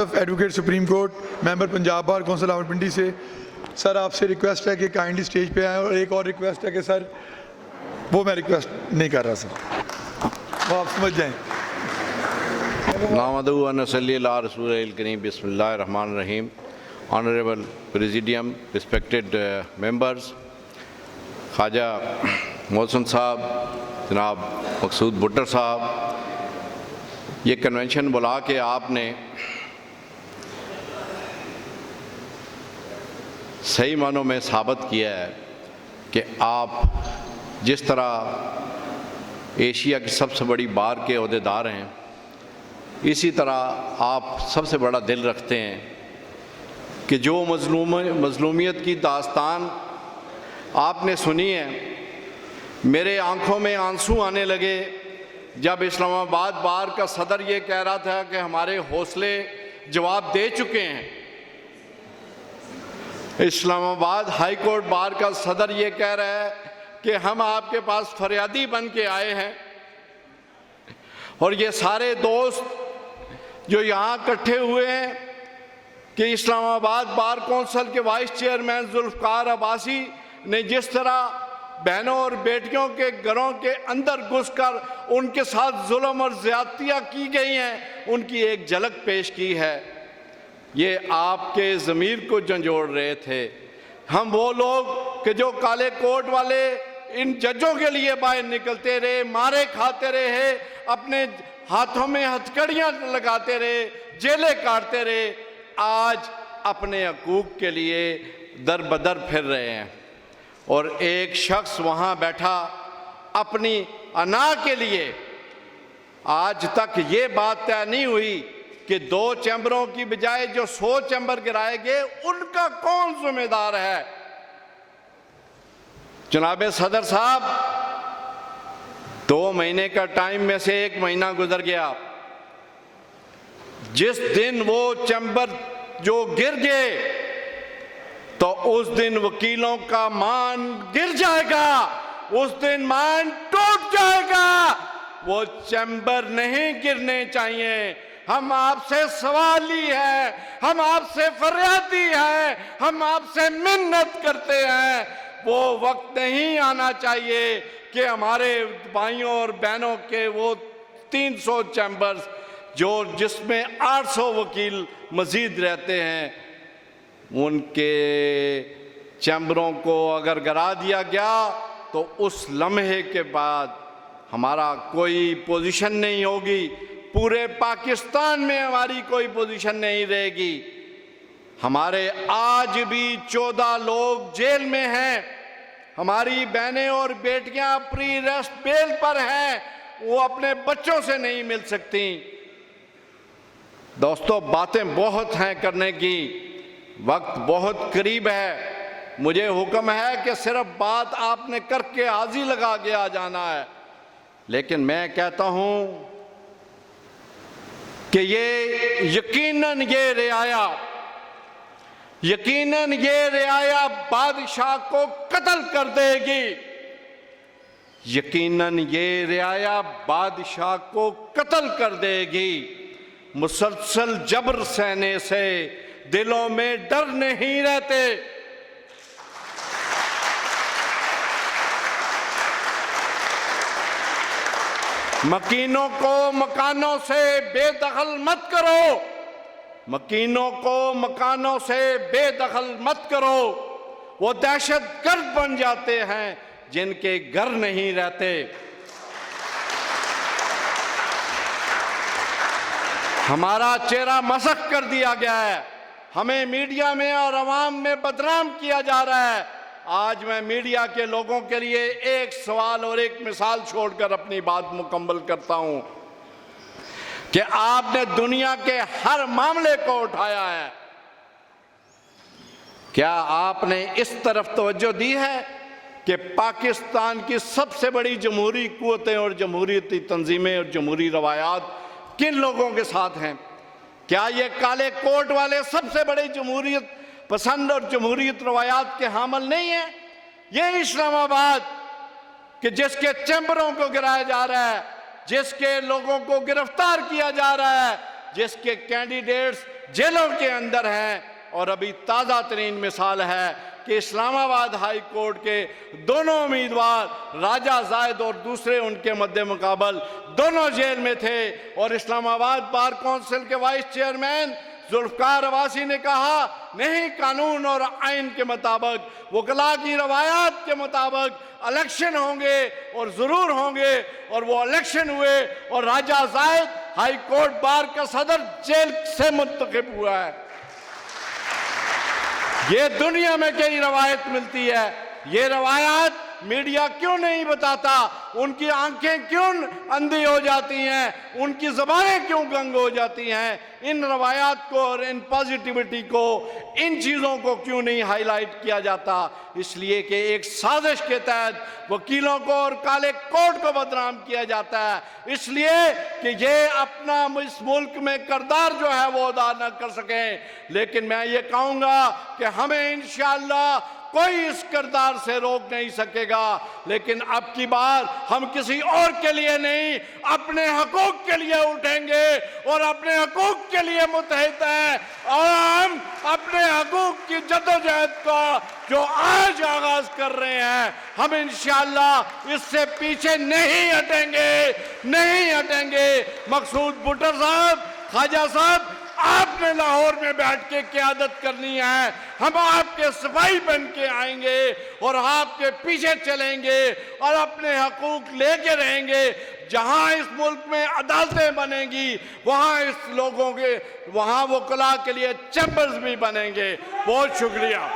Advocate supreme court member Punjab bar council Rawalpindi से। Sir आपसे request है कि काइंडली स्टेज पे आएँ, और एक और रिक्वेस्ट है कि सर वो मैं रिक्वेस्ट नहीं कर रहा सर, वो आप समझ जाएँ। नामदू अनसल्ली अला रसूलिल करीम बिस्मिल्लाहिर्रहमानिर्रहीम। Honourable presidium, respected members, Khwaja Mohsin साहब, जनाब मकसूद भुट्टर साहब, ये कन्वेंशन बुला के आपने सही मानों में साबित किया है कि आप जिस तरह एशिया की सबसे बड़ी बार के ओहदेदार हैं, इसी तरह आप सबसे बड़ा दिल रखते हैं कि जो मज़लूमियत की दास्तान आपने सुनी है, मेरे आंखों में आंसू आने लगे जब इस्लामाबाद बार का सदर ये कह रहा था कि हमारे हौसले जवाब दे चुके हैं। इस्लामाबाद हाई कोर्ट बार का सदर ये कह रहा है कि हम आपके पास फरियादी बन के आए हैं, और ये सारे दोस्त जो यहाँ इकट्ठे हुए हैं कि इस्लामाबाद बार कौंसिल के वाइस चेयरमैन जुल्फ़कार अब्बासी ने जिस तरह बहनों और बेटियों के घरों के अंदर घुसकर उनके साथ जुल्म और ज़्यादतियाँ की गई हैं, उनकी एक झलक पेश की है। ये आपके ज़मीर को झंझोड़ रहे थे। हम वो लोग कि जो काले कोट वाले इन जजों के लिए बाहर निकलते रहे, मारे खाते रहे, अपने हाथों में हथकड़ियाँ लगाते रहे, जेलें काटते रहे, आज अपने हकूक़ के लिए दर बदर फिर रहे हैं। और एक शख्स वहाँ बैठा अपनी अना के लिए, आज तक ये बात तय नहीं हुई कि 2 चैम्बरों की बजाय जो 100 चैम्बर गिराए गए उनका कौन जिम्मेदार है। जनाब सदर साहब, 2 महीने का टाइम में से 1 महीना गुजर गया। जिस दिन वो चैम्बर जो गिर गए तो उस दिन वकीलों का मान गिर जाएगा, उस दिन मान टूट जाएगा। वो चैम्बर नहीं गिरने चाहिए। हम आपसे सवाली है, हम आपसे फरियादी है, हम आपसे मिन्नत करते हैं। वो वक्त नहीं आना चाहिए कि हमारे भाइयों और बहनों के वो 300 चैम्बर्स जो जिसमें 800 वकील मजीद रहते हैं, उनके चैम्बरों को अगर गिरा दिया गया तो उस लम्हे के बाद हमारा कोई पोजीशन नहीं होगी, पूरे पाकिस्तान में हमारी कोई पोजीशन नहीं रहेगी। हमारे आज भी 14 लोग जेल में हैं, हमारी बहनें और बेटियां प्री अरेस्ट बेल पर हैं, वो अपने बच्चों से नहीं मिल सकती। दोस्तों, बातें बहुत हैं करने की, वक्त बहुत करीब है। मुझे हुक्म है कि सिर्फ बात आपने करके हाजी लगा के आ जाना है, लेकिन मैं कहता हूं कि ये यकीनन ये रियाया बादशाह को कत्ल कर देगी। यकीनन ये रियाया बादशाह को कत्ल कर देगी। मुसलसल जबर सहने से दिलों में डर नहीं रहते। मकीनों को मकानों से बेदखल मत करो, मकीनों को मकानों से बेदखल मत करो। वो दहशतगर्द बन जाते हैं जिनके घर नहीं रहते। हमारा चेहरा मसख कर दिया गया है, हमें मीडिया में और अवाम में बदनाम किया जा रहा है। आज मैं मीडिया के लोगों के लिए एक सवाल और एक मिसाल छोड़कर अपनी बात मुकम्मल करता हूं कि आपने दुनिया के हर मामले को उठाया है, क्या आपने इस तरफ तवज्जो दी है कि पाकिस्तान की सबसे बड़ी जमहूरी कुव्वतें और जमहूरियती तंजीमें और जमहूरी रवायात किन लोगों के साथ हैं? क्या ये काले कोट वाले सबसे बड़े जमहूरियत पसंद और जमहूरियत रवायात के हामिल नहीं है? ये इस्लामाबाद कि जिसके चैम्बरों को गिराया जा रहा है, जिसके लोगों को गिरफ्तार किया जा रहा है, जिसके कैंडिडेट्स जेलों के अंदर हैं। और अभी ताज़ा तरीन मिसाल है कि इस्लामाबाद हाई कोर्ट के दोनों उम्मीदवार राजा जायद और दूसरे उनके मद्दे मुकाबल दोनों जेल में थे। और इस्लामाबाद बार काउंसिल के वाइस चेयरमैन जुल्फकार अब्बासी ने कहा नहीं, कानून और आइन के मुताबिक, वकला की रवायात के मुताबिक इलेक्शन होंगे और ज़रूर होंगे। और वो इलेक्शन हुए और राजा जायद हाई कोर्ट बार का सदर जेल से मुंतखब हुआ है। ये दुनिया में कई रवायत मिलती है, ये रवायत मीडिया क्यों नहीं बताता? उनकी आंखें क्यों अंधी हो जाती हैं? उनकी ज़बानें क्यों गंग हो जाती हैं? इन रवायात को और इन पॉजिटिविटी को, इन चीज़ों को क्यों नहीं हाईलाइट किया जाता? इसलिए कि एक साजिश के तहत वकीलों को और काले कोर्ट को बदनाम किया जाता है, इसलिए कि ये अपना इस मुल्क में किरदार जो है वो अदा न कर सकें। लेकिन मैं ये कहूँगा कि हमें इंशाअल्लाह कोई इस किरदार से रोक नहीं सकेगा। लेकिन अब की बार हम किसी और के लिए नहीं, अपने हकूक के लिए उठेंगे और अपने हकूक के लिए मुतहद हैं। और हम अपने हकूक की जद्दोजहद का जो आज आगाज कर रहे हैं, हम इंशाअल्लाह इससे पीछे नहीं हटेंगे, नहीं हटेंगे। मकसूद भुट्टर साहब, ख्वाजा साहब, आपने लाहौर में बैठ के क़यादत करनी है। हम आपके सिपाही बन के आएंगे और आपके पीछे चलेंगे और अपने हकूक लेके रहेंगे। जहां इस मुल्क में अदालतें बनेंगी, वहां इस लोगों के, वहां वकला के लिए चैम्बर्स भी बनेंगे। बहुत शुक्रिया।